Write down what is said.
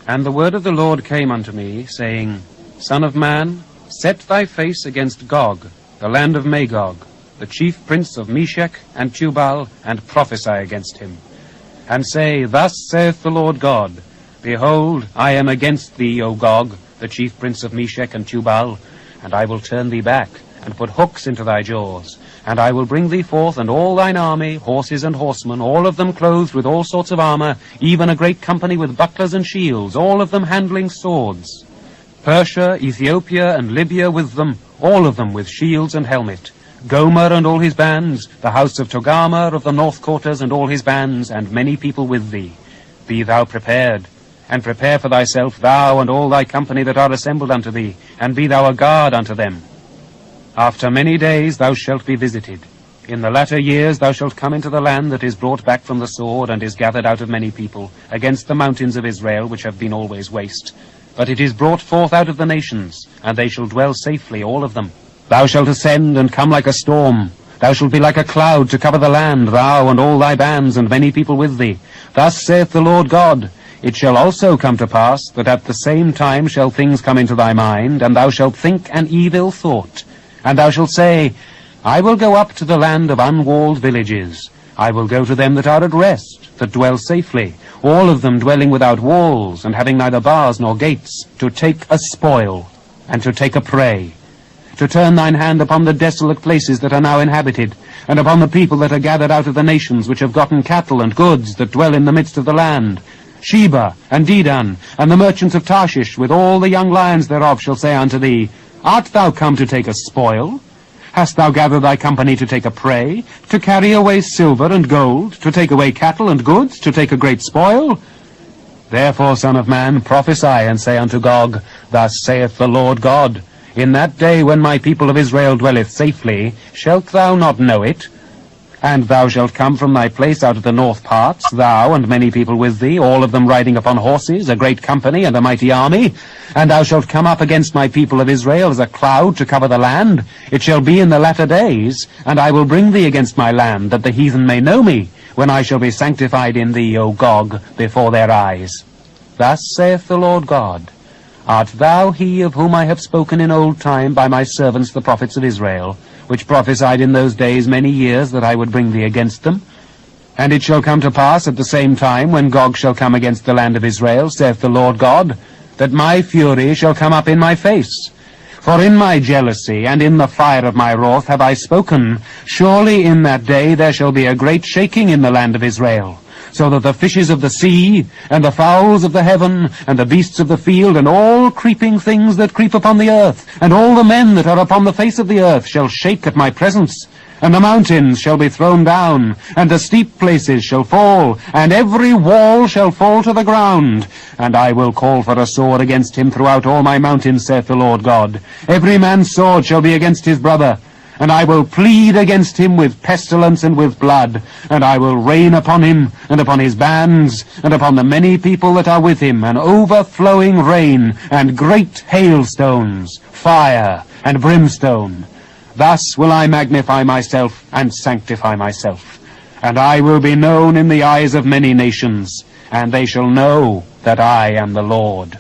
And the word of the Lord came unto me, saying, Son of man, set thy face against Gog, the land of Magog, the chief prince of Meshech and Tubal, and prophesy against him. And say, Thus saith the Lord God, Behold, I am against thee, O Gog, the chief prince of Meshech and Tubal, and I will turn thee back, and put hooks into thy jaws, and I will bring thee forth, and all thine army, horses and horsemen, all of them clothed with all sorts of armour, even a great company with bucklers and shields, all of them handling swords. Persia, Ethiopia, and Libya with them, all of them with shields and helmet. Gomer and all his bands, the house of Togarmah of the north quarters and all his bands, and many people with thee. Be thou prepared, and prepare for thyself, thou and all thy company that are assembled unto thee, and be thou a guard unto them. After many days thou shalt be visited. In the latter years thou shalt come into the land that is brought back from the sword, and is gathered out of many people, against the mountains of Israel, which have been always waste. But it is brought forth out of the nations, and they shall dwell safely, all of them. Thou shalt ascend and come like a storm. Thou shalt be like a cloud to cover the land, thou and all thy bands, and many people with thee. Thus saith the Lord God, It shall also come to pass, that at the same time shall things come into thy mind, and thou shalt think an evil thought. And thou shalt say, I will go up to the land of unwalled villages. I will go to them that are at rest, that dwell safely, all of them dwelling without walls, and having neither bars nor gates, to take a spoil, and to take a prey. To turn thine hand upon the desolate places that are now inhabited, and upon the people that are gathered out of the nations, which have gotten cattle and goods, that dwell in the midst of the land. Sheba and Dedan, and the merchants of Tarshish, with all the young lions thereof, shall say unto thee, Art thou come to take a spoil? Hast thou gathered thy company to take a prey, to carry away silver and gold, to take away cattle and goods, to take a great spoil? Therefore, son of man, prophesy, and say unto Gog, Thus saith the Lord God, In that day when my people of Israel dwelleth safely, shalt thou not know it? And thou shalt come from thy place out of the north parts, thou and many people with thee, all of them riding upon horses, a great company and a mighty army. And thou shalt come up against my people of Israel as a cloud to cover the land. It shall be in the latter days, and I will bring thee against my land, that the heathen may know me, when I shall be sanctified in thee, O Gog, before their eyes. Thus saith the Lord God, Art thou he of whom I have spoken in old time by my servants the prophets of Israel, which prophesied in those days many years that I would bring thee against them? And it shall come to pass at the same time, when Gog shall come against the land of Israel, saith the Lord God, that my fury shall come up in my face. For in my jealousy and in the fire of my wrath have I spoken, surely in that day there shall be a great shaking in the land of Israel, so that the fishes of the sea, and the fowls of the heaven, and the beasts of the field, and all creeping things that creep upon the earth, and all the men that are upon the face of the earth shall shake at my presence. And the mountains shall be thrown down, and the steep places shall fall, and every wall shall fall to the ground. And I will call for a sword against him throughout all my mountains, saith the Lord God. Every man's sword shall be against his brother. And I will plead against him with pestilence and with blood, and I will rain upon him, and upon his bands, and upon the many people that are with him, an overflowing rain, and great hailstones, fire, and brimstone. Thus will I magnify myself, and sanctify myself. And I will be known in the eyes of many nations, and they shall know that I am the Lord.